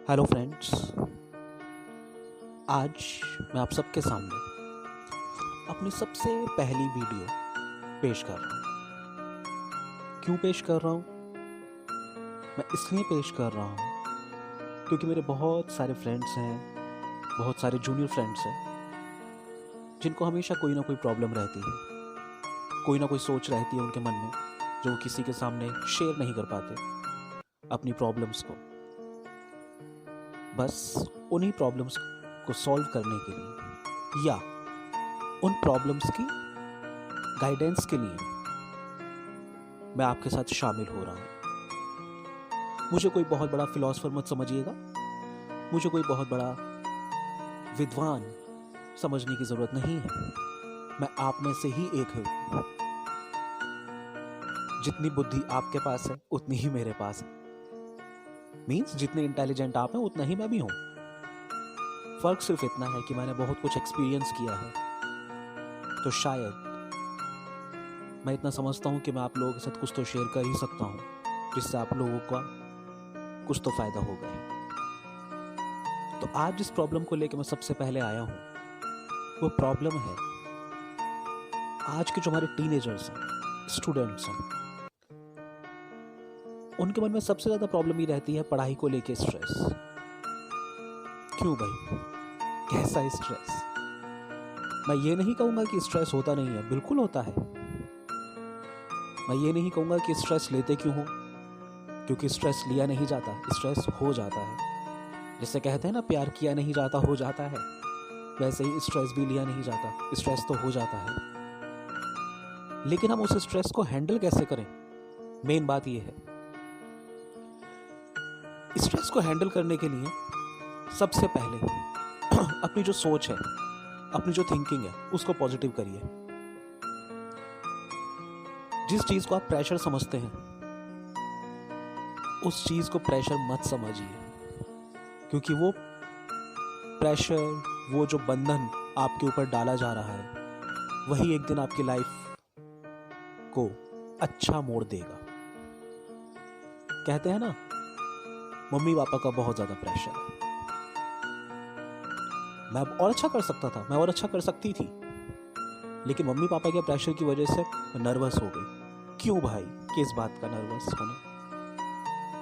Hello friends, आज मैं आप सबके सामने अपनी सबसे पहली वीडियो पेश कर रहा हूँ। क्यों पेश कर रहा हूँ? मैं इसलिए पेश कर रहा हूँ क्योंकि मेरे बहुत सारे फ्रेंड्स हैं, बहुत सारे जूनियर फ्रेंड्स हैं जिनको हमेशा कोई ना कोई प्रॉब्लम रहती है, कोई ना कोई सोच रहती है उनके मन में जो वो किसी के सामने शेयर नहीं कर पाते अपनी प्रॉब्लम्स को। बस उन्हीं प्रॉब्लम्स को सॉल्व करने के लिए या उन प्रॉब्लम्स की गाइडेंस के लिए मैं आपके साथ शामिल हो रहा हूँ। मुझे कोई बहुत बड़ा फिलोसोफर मत समझिएगा, मुझे कोई बहुत बड़ा विद्वान समझने की ज़रूरत नहीं है। मैं आप में से ही एक हूँ। जितनी बुद्धि आपके पास है उतनी ही मेरे पास है। मीन्स जितने इंटेलिजेंट आप हैं उतना ही मैं भी हूँ। फ़र्क सिर्फ इतना है कि मैंने बहुत कुछ एक्सपीरियंस किया है, तो शायद मैं इतना समझता हूँ कि मैं आप लोगों के साथ कुछ तो शेयर कर ही सकता हूँ जिससे आप लोगों का कुछ तो फ़ायदा होगा ही। तो आज जिस प्रॉब्लम को लेकर मैं सबसे पहले आया हूँ वो प्रॉब्लम है आज के जो हमारे टीनेजर्स हैं, स्टूडेंट्स हैं, उनके मन में सबसे ज़्यादा प्रॉब्लम ही रहती है पढ़ाई को लेके स्ट्रेस। क्यों भाई, कैसा स्ट्रेस? मैं ये नहीं कहूँगा कि स्ट्रेस होता नहीं है, बिल्कुल होता है। मैं ये नहीं कहूँगा कि स्ट्रेस लेते क्यों हो, क्योंकि स्ट्रेस लिया नहीं जाता, स्ट्रेस हो जाता है। जैसे कहते हैं ना, प्यार किया नहीं जाता हो जाता है, वैसे ही स्ट्रेस भी लिया नहीं जाता, स्ट्रेस तो हो जाता है। लेकिन हम उस स्ट्रेस को हैंडल कैसे करें, मेन बात ये है। स्ट्रेस को हैंडल करने के लिए सबसे पहले अपनी जो सोच है, अपनी जो थिंकिंग है, उसको पॉजिटिव करिए। जिस चीज को आप प्रेशर समझते हैं उस चीज को प्रेशर मत समझिए, क्योंकि वो प्रेशर, वो जो बंधन आपके ऊपर डाला जा रहा है, वही एक दिन आपकी लाइफ को अच्छा मोड़ देगा। कहते हैं ना, मम्मी पापा का बहुत ज्यादा प्रेशर है। मैं और अच्छा कर सकता था, मैं और अच्छा कर सकती थी, लेकिन मम्मी पापा के प्रेशर की वजह से मैं नर्वस हो गई। क्यों भाई, किस बात का नर्वस होना,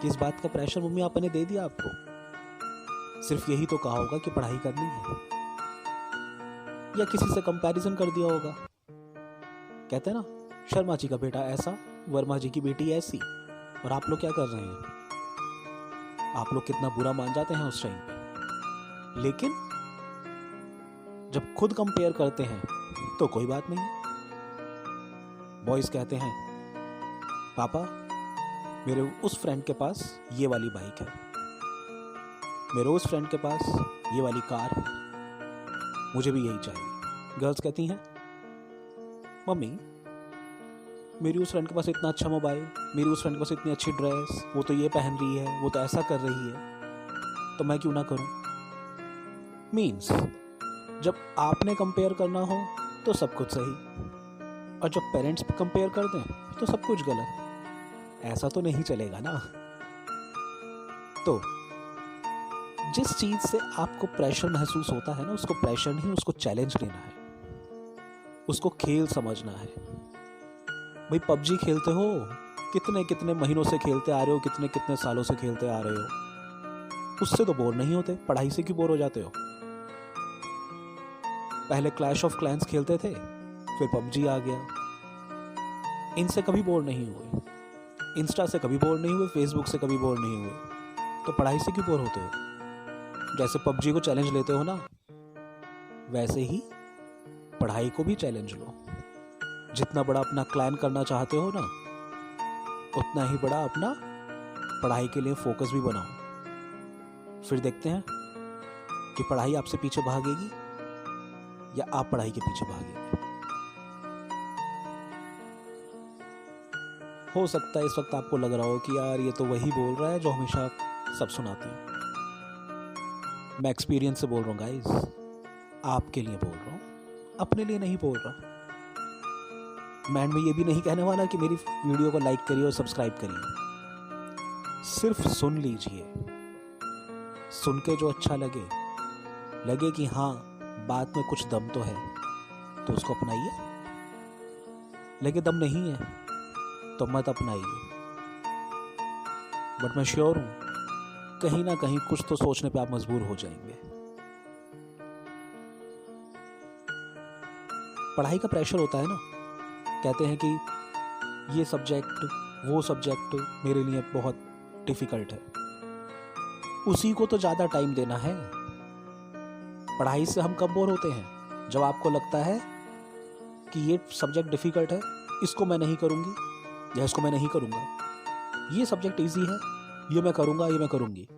किस बात का प्रेशर मम्मी पापा ने दे दिया आपको? सिर्फ यही तो कहा होगा कि पढ़ाई करनी है, या किसी से कंपैरिजन कर दिया होगा। कहते हैं ना, शर्मा जी का बेटा ऐसा, वर्मा जी की बेटी ऐसी, और आप लोग क्या कर रहे हैं? आप लोग कितना बुरा मान जाते हैं उस टाइम पे। लेकिन जब खुद कंपेयर करते हैं तो कोई बात नहीं। बॉयज कहते हैं, पापा मेरे उस फ्रेंड के पास ये वाली बाइक है, मेरे उस फ्रेंड के पास ये वाली कार है, मुझे भी यही चाहिए। गर्ल्स कहती हैं, मम्मी मेरी उस फ्रेंड के पास इतना अच्छा मोबाइल, मेरी उस फ्रेंड के पास इतनी अच्छी ड्रेस, वो तो ये पहन रही है, वो तो ऐसा कर रही है, तो मैं क्यों ना करूं? मीन्स जब आपने कंपेयर करना हो तो सब कुछ सही, और जब पेरेंट्स कंपेयर कर दें तो सब कुछ गलत। ऐसा तो नहीं चलेगा ना। तो जिस चीज से आपको प्रेशर महसूस होता है ना, उसको प्रेशर नहीं, उसको चैलेंज लेना है, उसको खेल समझना है। भाई पबजी खेलते हो, कितने कितने महीनों से खेलते आ रहे हो, कितने कितने सालों से खेलते आ रहे हो, उससे तो बोर नहीं होते। पढ़ाई से क्यों बोर हो जाते हो? पहले क्लैश ऑफ क्लैंस खेलते थे, फिर पबजी आ गया, इनसे कभी बोर नहीं हुए, इंस्टा से कभी बोर नहीं हुए, फेसबुक से कभी बोर नहीं हुए, तो पढ़ाई से क्यों बोर होते हो? जैसे पबजी को चैलेंज लेते हो ना, वैसे ही पढ़ाई को भी चैलेंज लो। जितना बड़ा अपना क्लैन करना चाहते हो ना, उतना ही बड़ा अपना पढ़ाई के लिए फोकस भी बनाओ। फिर देखते हैं कि पढ़ाई आपसे पीछे भागेगी या आप पढ़ाई के पीछे भागेंगे। हो सकता है इस वक्त आपको लग रहा हो कि यार ये तो वही बोल रहा है जो हमेशा सब सुनाते हैं। मैं एक्सपीरियंस से बोल रहा हूँ गाइस, आपके लिए बोल रहा हूँ, अपने लिए नहीं बोल रहा। मैं ये भी नहीं कहने वाला कि मेरी वीडियो को लाइक करिए और सब्सक्राइब करिए। सिर्फ सुन लीजिए, सुन के जो अच्छा लगे कि हाँ बात में कुछ दम तो है, तो उसको अपनाइए। लगे दम नहीं है तो मत अपनाइए। बट मैं श्योर हूं कहीं ना कहीं कुछ तो सोचने पे आप मजबूर हो जाएंगे। पढ़ाई का प्रेशर होता है ना, कहते हैं कि ये सब्जेक्ट वो सब्जेक्ट मेरे लिए बहुत डिफिकल्ट है, उसी को तो ज़्यादा टाइम देना है। पढ़ाई से हम कब बोर होते हैं? जब आपको लगता है कि ये सब्जेक्ट डिफिकल्ट है, इसको मैं नहीं करूँगी या इसको मैं नहीं करूँगा, ये सब्जेक्ट इजी है, ये मैं करूँगा, ये मैं करूँगी।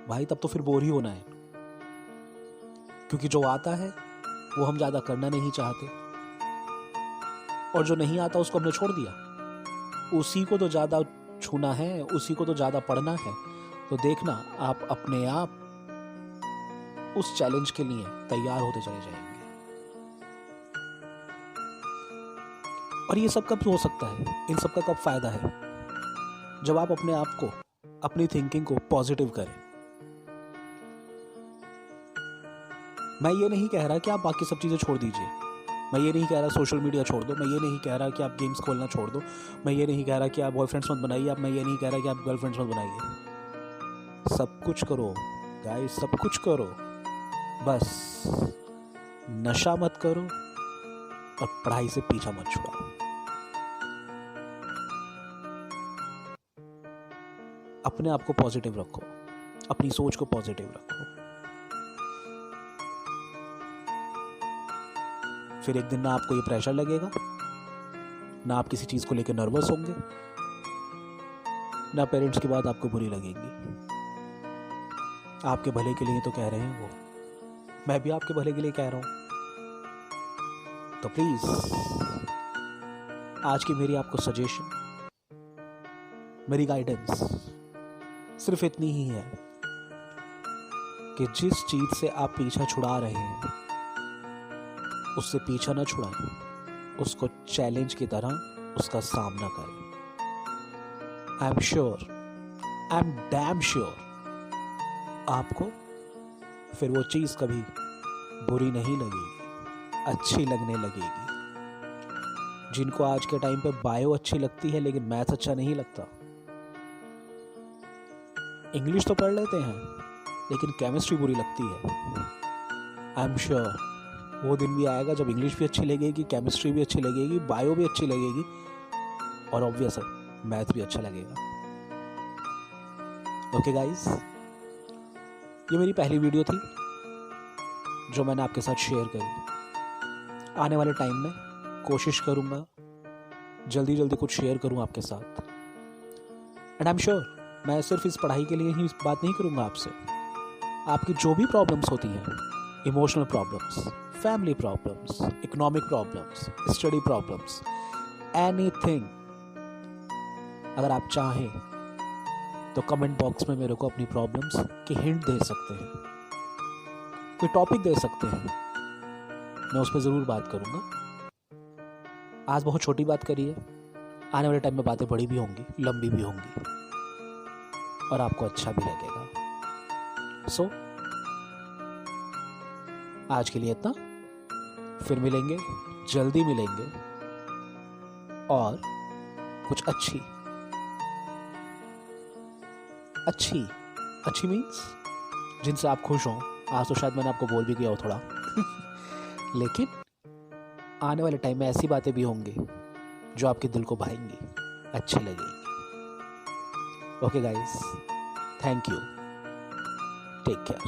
भाई तब तो फिर बोर ही होना है, क्योंकि जो आता है वो हम ज़्यादा करना नहीं चाहते, और जो नहीं आता उसको हमने छोड़ दिया। उसी को तो ज़्यादा छूना है, उसी को तो ज़्यादा पढ़ना है। तो देखना आप अपने आप उस चैलेंज के लिए तैयार होते चले जाएंगे। और ये सब कब हो सकता है, इन सब का कब फायदा है? जब आप अपने आप को, अपनी थिंकिंग को पॉजिटिव करें। मैं ये नहीं कह रहा कि आप बाकी सब चीज़ें छोड़ दीजिए, मैं ये नहीं कह रहा सोशल मीडिया छोड़ दो, मैं ये नहीं कह रहा कि आप गेम्स खोलना छोड़ दो, मैं ये नहीं कह रहा कि आप बॉयफ्रेंड्स मत बनाइए, मैं ये नहीं कह रहा कि आप गर्लफ्रेंड्स मत बनाइए। सब कुछ करो गाइस, सब कुछ करो, बस नशा मत करो और पढ़ाई से पीछा मत छुड़ाओ। अपने आप को पॉजिटिव रखो, अपनी सोच को पॉजिटिव रखो। फिर एक दिन ना आपको ये प्रेशर लगेगा, ना आप किसी चीज को लेकर नर्वस होंगे, ना पेरेंट्स की बात आपको बुरी लगेगी। आपके भले के लिए तो कह रहे हैं वो, मैं भी आपके भले के लिए कह रहा हूं। तो प्लीज आज की मेरी आपको सजेशन, मेरी गाइडेंस सिर्फ इतनी ही है कि जिस चीज से आप पीछा छुड़ा रहे हैं उससे पीछा न छुड़ाएं, उसको चैलेंज की तरह उसका सामना करें। I am sure, I am damn sure, आपको फिर वो चीज कभी बुरी नहीं लगेगी, अच्छी लगने लगेगी। जिनको आज के टाइम पे बायो अच्छी लगती है लेकिन मैथ्स अच्छा नहीं लगता, इंग्लिश तो पढ़ लेते हैं लेकिन केमिस्ट्री बुरी लगती है, आई एम श्योर वो दिन भी आएगा जब इंग्लिश भी अच्छी लगेगी, केमिस्ट्री भी अच्छी लगेगी, बायो भी अच्छी लगेगी, और ऑब्वियस है मैथ भी अच्छा लगेगा। ओके गाइस, ये मेरी पहली वीडियो थी जो मैंने आपके साथ शेयर करी। आने वाले टाइम में कोशिश करूँगा जल्दी जल्दी कुछ शेयर करूँ आपके साथ। एंड आई एम श्योर मैं सिर्फ इस पढ़ाई के लिए ही बात नहीं करूँगा आपसे। आपकी जो भी प्रॉब्लम्स होती हैं, emotional problems, family problems, economic problems, study problems, anything, अगर आप चाहें तो कमेंट बॉक्स में मेरे को अपनी प्रॉब्लम्स की हिंट दे सकते हैं, कोई टॉपिक दे सकते हैं, मैं उस पर ज़रूर बात करूँगा। आज बहुत छोटी बात करी है, आने वाले टाइम में बातें बड़ी भी होंगी, लंबी भी होंगी, और आपको अच्छा भी लगेगा। सो आज के लिए इतना, फिर मिलेंगे, जल्दी मिलेंगे, और कुछ अच्छी मीन्स जिनसे आप खुश हों। आज तो शायद मैंने आपको बोल भी गया हो थोड़ा लेकिन आने वाले टाइम में ऐसी बातें भी होंगी जो आपके दिल को भाएंगी, अच्छी लगेगी। Okay guys, thank you, take care.